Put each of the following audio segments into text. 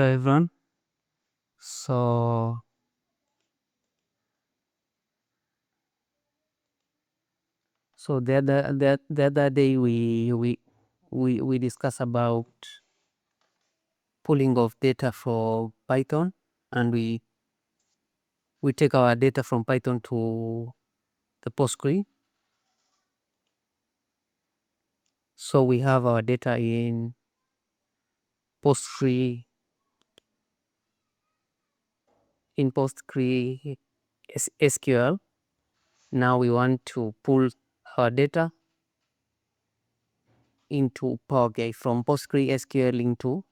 Hello everyone. So the other day we discussed about pulling of data for Python, and we take our data from Python to the Postgre. So we have our data in Postgre SQL. Now we want to pull our data into Power BI from Postgre SQL into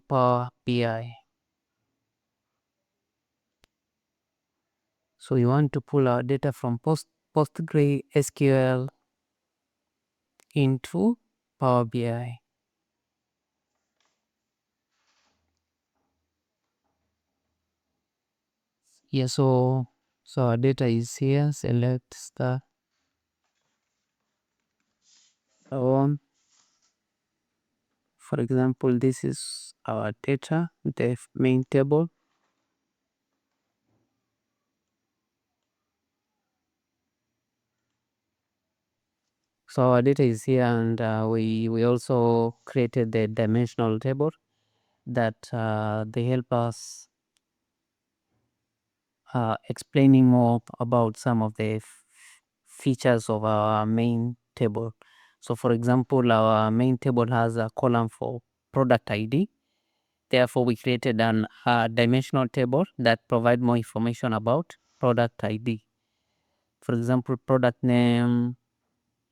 Power BI. So we want to pull our data from Postgre SQL into Power BI. Yeah, so our data is here. Select star. For example, this is our data, the main table. So our data is here, and we also created the dimensional table that they help us explaining more about some of the features of our main table. So for example, our main table has a column for product ID. Therefore, we created a dimensional table that provide more information about product ID. For example, product name,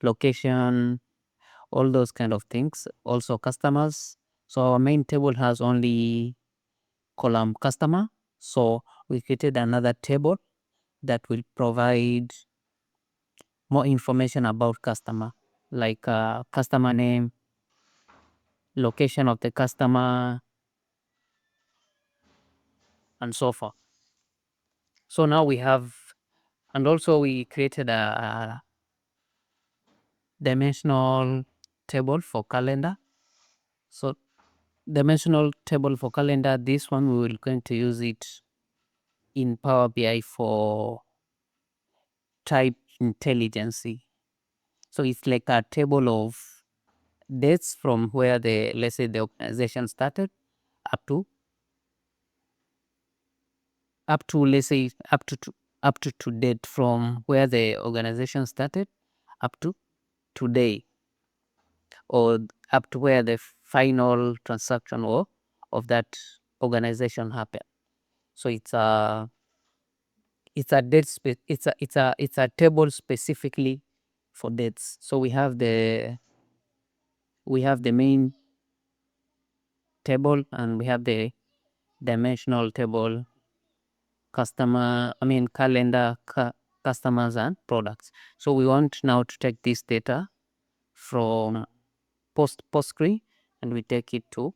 location, all those kind of things. Also customers. So our main table has only column customer. So we created another table that will provide more information about customer, like customer name, location of the customer, and so forth. So now we have, and also we created a dimensional table for calendar. So dimensional table for calendar, this one we will going to use it in Power BI for type intelligence. So it's like a table of dates from where let's say the organization started up to let's say up to date, from where the organization started up to today, or up to where the final transaction of that organization happened. So it's a it's a table specifically for dates. So we have the main table, and we have the dimensional table, calendar, customers and products. So we want now to take this data from Postgre, and we take it to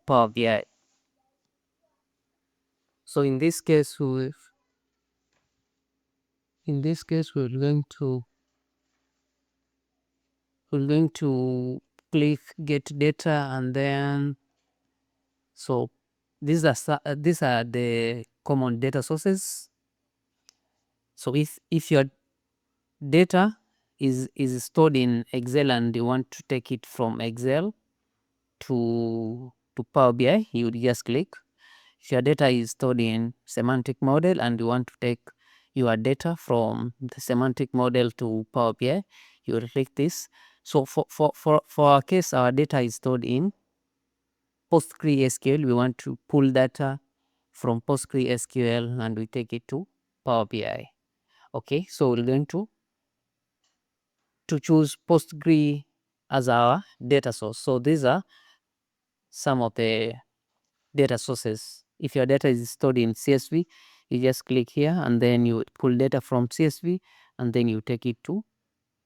Power BI. So in this case, we're going to click get data, and then so these are the common data sources. So if your data is stored in Excel and you want to take it from Excel to Power BI, you would just click. If your data is stored in semantic model and you want to take your data from the semantic model to Power BI, you will click this. So for our case, our data is stored in PostgreSQL. We want to pull data from PostgreSQL and we take it to Power BI. Okay, so we're going to choose Postgre as our data source. So these are some of the data sources. If your data is stored in CSV, you just click here and then you pull data from CSV and then you take it to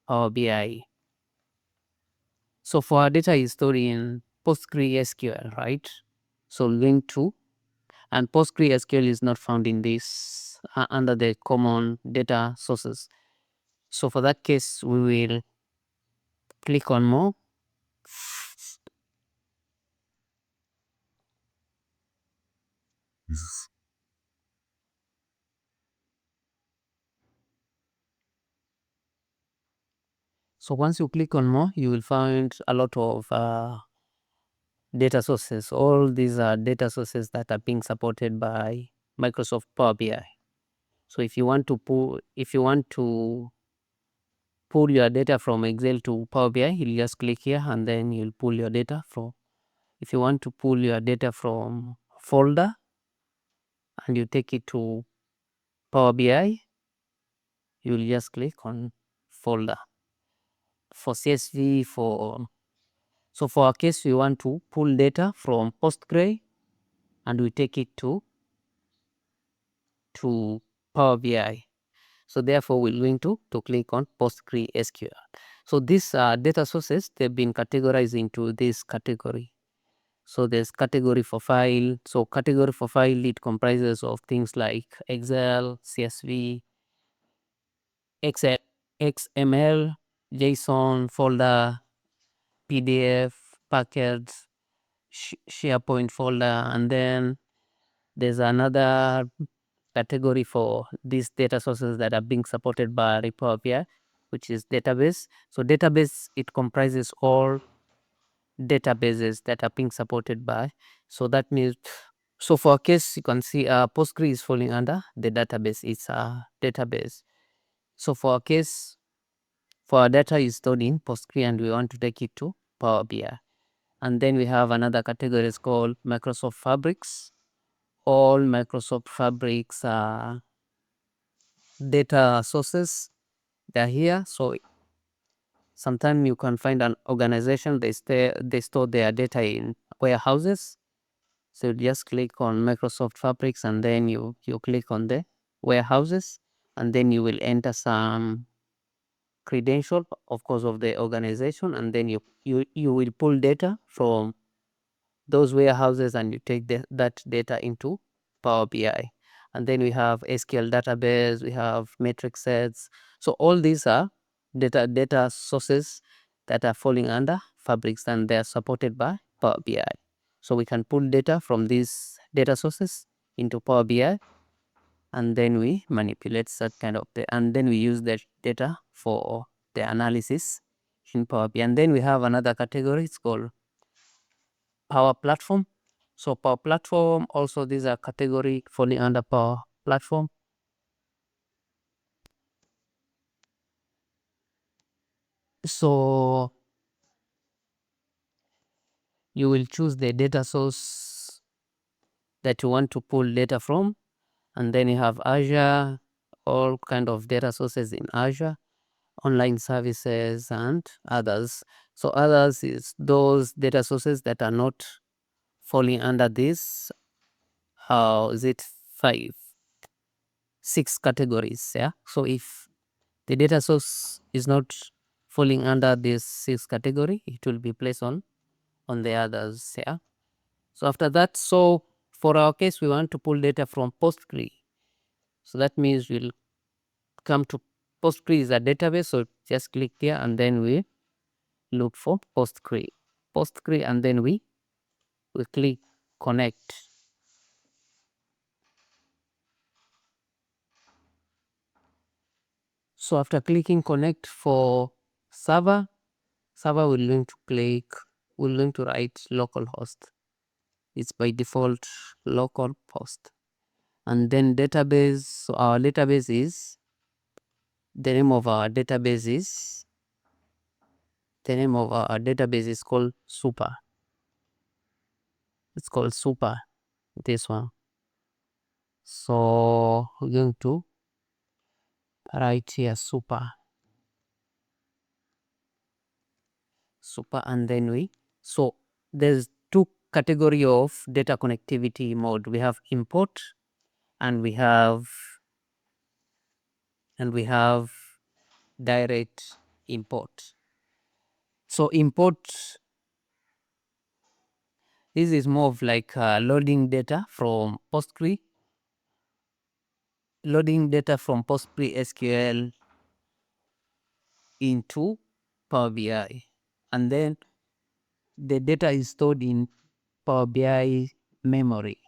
Power BI. So for our data is stored in PostgreSQL, right? So link to, and PostgreSQL is not found in this under the common data sources. So for that case, we will click on more. So once you click on more, you will find a lot of data sources. All these are data sources that are being supported by Microsoft Power BI. So if you want to pull your data from Excel to Power BI, you'll just click here and then you'll pull your data from. If you want to pull your data from folder and you take it to Power BI, you'll just click on folder. For CSV, so for our case, we want to pull data from Postgres and we take it to Power BI. So therefore, we're going to click on PostgreSQL. So these data sources, they've been categorized into this category. So there's category for file. So category for file, it comprises of things like Excel, CSV, XML, JSON, folder, PDF, packets, SharePoint folder, and then there's another category for these data sources that are being supported by Power BI, which is database. So database, it comprises all databases that are being supported by. So that means, so for our case, you can see Postgre is falling under the database. It's a database. So for our case, for our data is stored in Postgre and we want to take it to Power BI. And then we have another category is called Microsoft Fabrics. All Microsoft Fabrics data sources, they're here. So sometimes you can find an organization, they store their data in warehouses. So you just click on Microsoft Fabrics and then you click on the warehouses and then you will enter some credential, of course, of the organization, and then you will pull data from those warehouses and you take that data into Power BI. And then we have SQL database, we have matrix sets. So all these are data sources that are falling under Fabrics and they are supported by Power BI. So we can pull data from these data sources into Power BI and then we manipulate such kind of and then we use that data for the analysis in Power BI. And then we have another category, it's called Power Platform. So Power Platform, also these are category falling under Power Platform. So you will choose the data source that you want to pull data from, and then you have Azure, all kind of data sources in Azure, online services and others. So others is those data sources that are not falling under this, how is it, 6 categories, yeah. So if the data source is not falling under this 6 category, it will be placed on the others, yeah. So after that, so for our case, we want to pull data from Postgre. So that means we'll come to Postgre is a database, so just click here and then we look for Postgre, and then we click connect. So after clicking connect for server, we're going to click, we're going to write localhost. It's by default localhost. And then database, so our database is, the name of our database is, called Super. It's called Super, this one. So we're going to write here Super, and then so there's 2 category of data connectivity mode. We have import and we have direct import. So import, this is more of like loading data from PostgreSQL into Power BI, and then the data is stored in Power BI memory.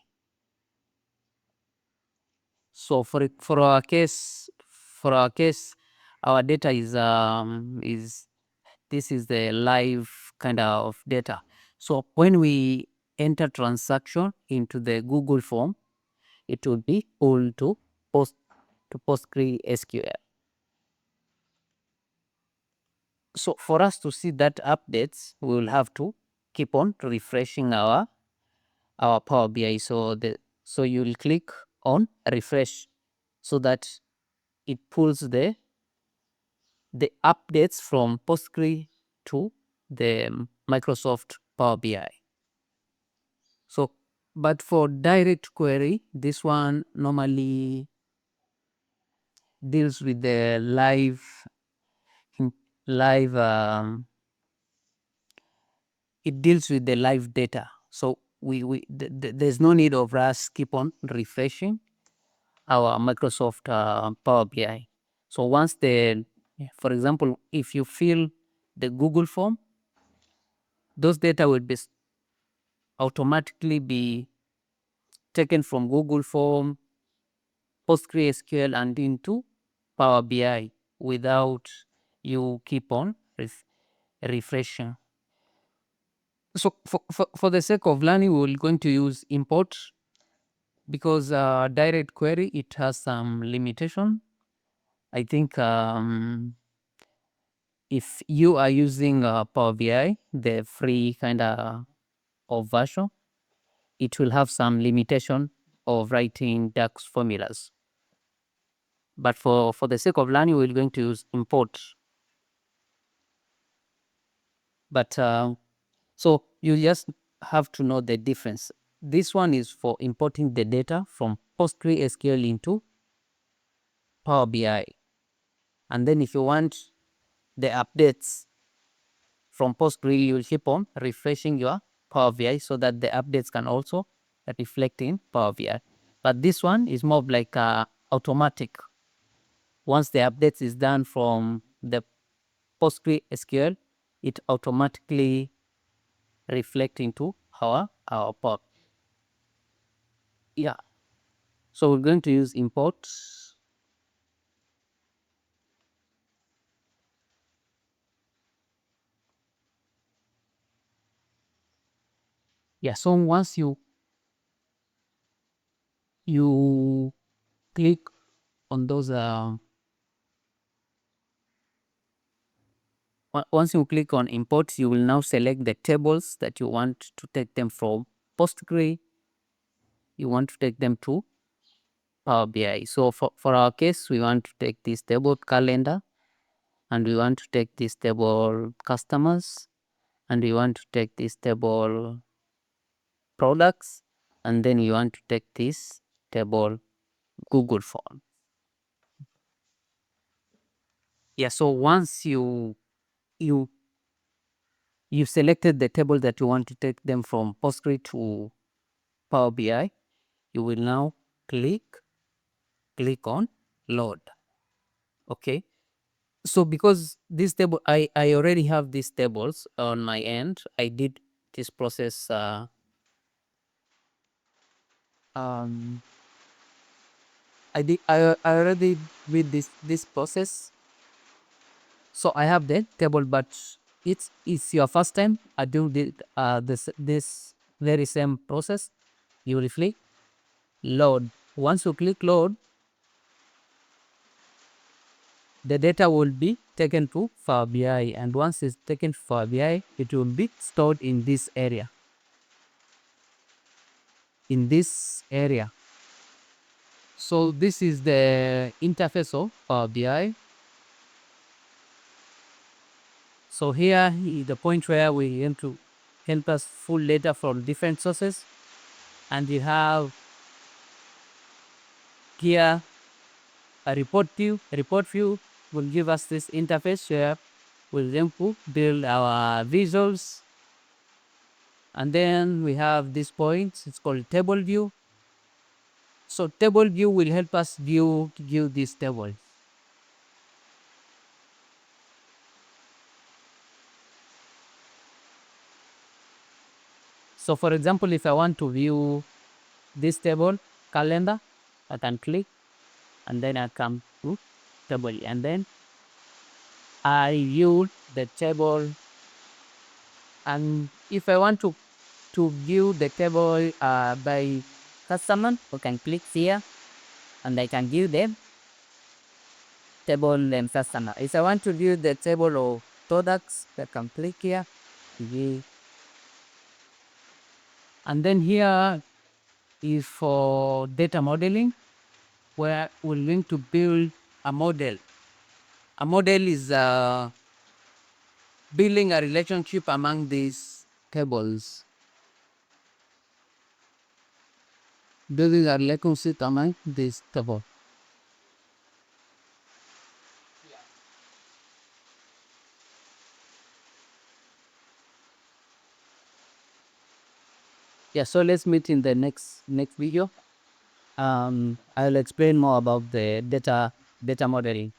So for our case, our data is this is the live kind of data. So when we enter transaction into the Google form, it will be pulled to PostgreSQL. So for us to see that updates, we will have to keep on refreshing our Power BI. So you'll click on refresh so that it pulls the updates from Postgre to the Microsoft Power BI. So, but for direct query, this one normally deals with the live it deals with the live data. So there's no need of us keep on refreshing our Microsoft Power BI. So once for example, if you fill the Google form, those data will be automatically be taken from Google form, PostgreSQL, and into Power BI without you keep on refreshing. So for the sake of learning, we're going to use import because direct query, it has some limitation. I think if you are using Power BI, the free kind of version, it will have some limitation of writing DAX formulas. But for the sake of learning, we're going to use import. But so you just have to know the difference. This one is for importing the data from PostgreSQL into Power BI. And then if you want the updates from Postgre, you will keep on refreshing your Power BI so that the updates can also reflect in Power BI. But this one is more like automatic. Once the updates is done from the PostgreSQL, it automatically reflect into our Power. Yeah. So we're going to use import. Yeah. So once you click on those once you click on import, you will now select the tables that you want to take them from Postgre. You want to take them to Power BI. So for our case, we want to take this table calendar, and we want to take this table customers, and we want to take this table products, and then we want to take this table Google form. Yeah, so once you selected the table that you want to take them from Postgre to Power BI, you will now click on load. Okay. So because this table, I already have these tables on my end. I did this process. I already did this process. So I have the table, but it's your first time I do this very same process. You will click load. Once you click load, the data will be taken to Power BI, and once it's taken to Power BI, it will be stored in this area. So this is the interface of Power BI. So here is the point where we want to help us pull data from different sources, and you have here a report view. A report view will give us this interface where we'll then build our visuals. And then we have this point, it's called table view. So table view will help us view this table. So for example, if I want to view this table calendar, I can click and then I come to table, and then I use the table. And if I want to view the table by customer, we can click here and I can view the table and customer. If I want to view the table of products, I can click here, view. And then here is for data modeling, where we're going to build a model. A model is building a relationship among these tables. Building a relationship among these tables. Yeah, so let's meet in the next video. I'll explain more about the data modeling.